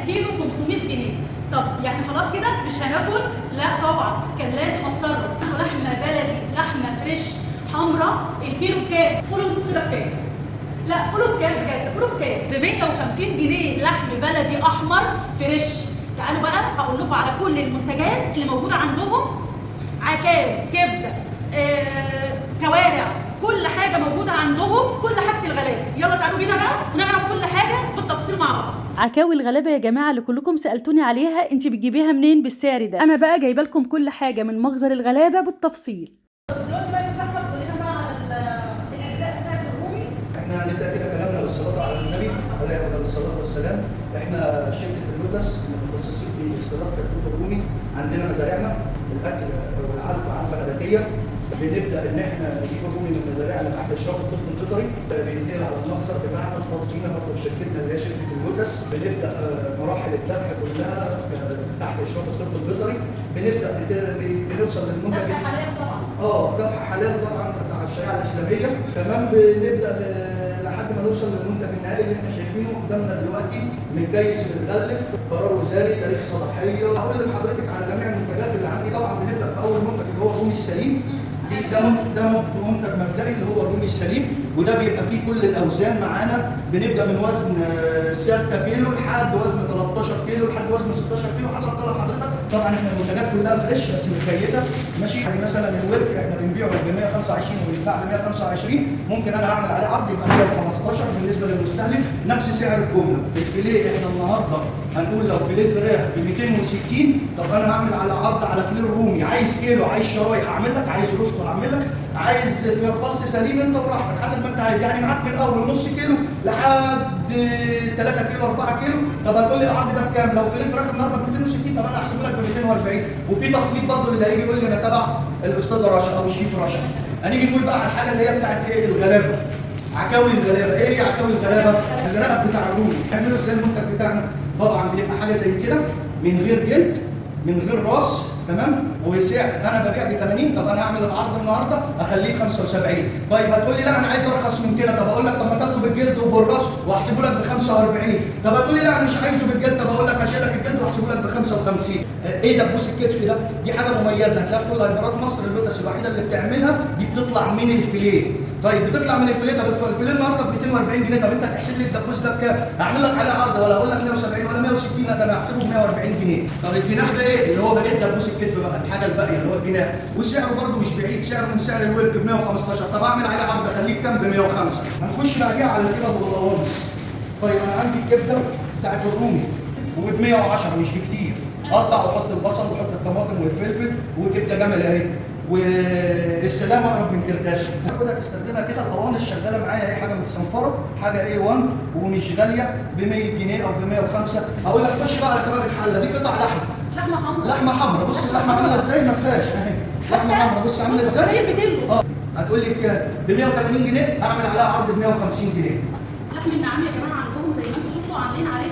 الكيلو 500 جنيه. طب يعني خلاص كده مش هناكل؟ لا طبعا، كان لازم اتصرف. لحمه بلدي، لحمه فريش حمراء، الكيلو بكام؟ قولوا انتوا كده بكام؟ لا قولوا بكام بجد، قولوا بكام؟ ب 150 جنيه لحم بلدي احمر فريش. تعالوا بقى هقول لكم على كل المنتجات اللي موجوده عندهم، عكاوي، كبده، كوارع، كل حاجه موجوده عندهم، كل حاجه الغلابه. يلا تعالوا بينا بقى ونعرف كل حاجه بالتفصيل مع بعض. عكاوي الغلابه يا جماعه اللي كلكم سالتوني عليها، انت بتجيبيها منين بالسعر ده؟ انا بقى جايبه لكم كل حاجه من مخزن الغلابه بالتفصيل. دلوقتي بقى استاذ احمد قول لنا بقى على الاجزاء بتاعت الرومي. احنا هنبدا كده كلامنا بالصلاه على النبي عليه افضل الصلاه والسلام. احنا شركه اللوتس متخصصين في استيراد كتكوت الرومي. عندنا مزارعنا الاكل والعلفه علفه نباتيه. بنبدا ان احنا نجيب الرومي من مزارعنا تحت اشراف الطفل القطري، بينتقل على المخزن بتاعنا الخاص بينا برضه في شركتنا اللي هي شركه اللوتس. بنبدا مراحل الذبح كلها تحت اشراف الطفل القطري. بنوصل للمنتج ذبح حلال طبعا. ذبح حلال طبعا بتاع الشريعه الاسلاميه. تمام. بنبدا لحد ما نوصل للمنتج النهائي اللي احنا شايفينه قدامنا دلوقتي، متجيس متغلف، قرار وزاري، تاريخ صلاحيه. هقول لحضرتك على جميع المنتجات اللي عندي. طبعا بنبدا في اول منتج اللي هو الرومي السليم. ده منتج مبدئي اللي هو الرومي السليم، وده بيبقى فيه كل الاوزان معانا. بنبدا من وزن 6 كيلو لحد وزن 13 كيلو لحد وزن 16 كيلو حسب طلب حضرتك. طبعا احنا المنتجات كلها فريش بس متكيسه ماشي. يعني مثلا الورك احنا بنبيعه ب 125 وبيتباع ب 125، ممكن انا اعمل عليه عرض يبقى 115 بالنسبه للمستهلك، نفس سعر الجمله. الفيليه احنا النهارده هنقول لو فيليه الفراخ ب 260، طب انا هعمل على عرض على فيليه الرومي، عايز كيلو، عايز شرايح هعمل لك، عايز روستو هعمل لك، عايز في فص سليم انت براحتك حسب ما انت عايز. يعني معاك من اول نص كيلو لحد 3 كيلو 4 كيلو. طب هتقول لي العرض ده بكام؟ لو فيليه الفراخ النهارده ب 260، طب انا هحسبه لك ب 240. وفي تخفيض برضه اللي هيجي يقول لي انا تبع الاستاذه رشا او الشيف رشا. هنيجي نقول بقى على الحاجه اللي هي بتاعت ايه؟ الغلابه. عكاوي الغلابه. ايه هي عكاوي الغلابه؟ الرقب بتاع الرومي. نعمله ازاي المنتج بتاعنا؟ طبعا بيبقى حاجه زي كده من غير جلد، من غير راس، تمام. وسعر انا ببيع ب 80، طب انا هعمل العرض النهارده اخليه 75. طيب هتقول لي لا انا عايز ارخص من كده، طب اقول لك طب ما تاخده بالجلد وبالراس واحسبه لك ب 45. طب هتقول لي لا انا مش عايزه بالجلد، طب اقول لك هشيل لك الجلد واحسبه لك ب 55. ايه دبوس الكتف ده؟ دي حاجه مميزه هتلاقيها في كل هايبرات مصر، اللوتس الوحيده اللي بتعملها دي بتطلع من الفيليه. طيب بتطلع من الفيليه، طب الفيليه النهارده ب 240 جنيه، طب انت هتحسب لي الدبوس ده بكام؟ هعمل لك عليه عرض ولا اقول لك 170 ولا 160، لا ده انا هحسبه ب 140 جنيه. طب الجناح ده ايه؟ اللي هو بقيت دبوس الكتف بقى، الحاجه الباقيه اللي هو الجناح، وسعره برده مش بعيد، سعره من سعر الورك ب 115. طب اعمل عليه عرض اخليه بكام؟ ب 105. هنخش بعديها على الكبد والقوانص. طيب انا عندي الكبده بتاعت الرومي وب 110 مش بكتير، قطع وحط البصل وحط الطماطم والفلفل وكبده جمل اهي، والسلام اقرب من كرداسه. هاخدها تستخدمها كده. القوانص شغاله معايا، هي حاجه متصنفره، حاجه A1 ومش غاليه ب 100 جنيه او ب 105. هقول لك خش بقى على كباب الحله. دي قطع لحمه، لحمه حمراء. لحمه حمراء. بص اللحمه عامله ازاي، ما فيهاش اهي لحمه حمراء. بص عامله ازاي. هتقول لي بكام؟ ب 180 جنيه، اعمل عليها عرض ب 150 جنيه. لحم النعام يا جماعه عندهم زي ما انتم شفتوا عاملين عليه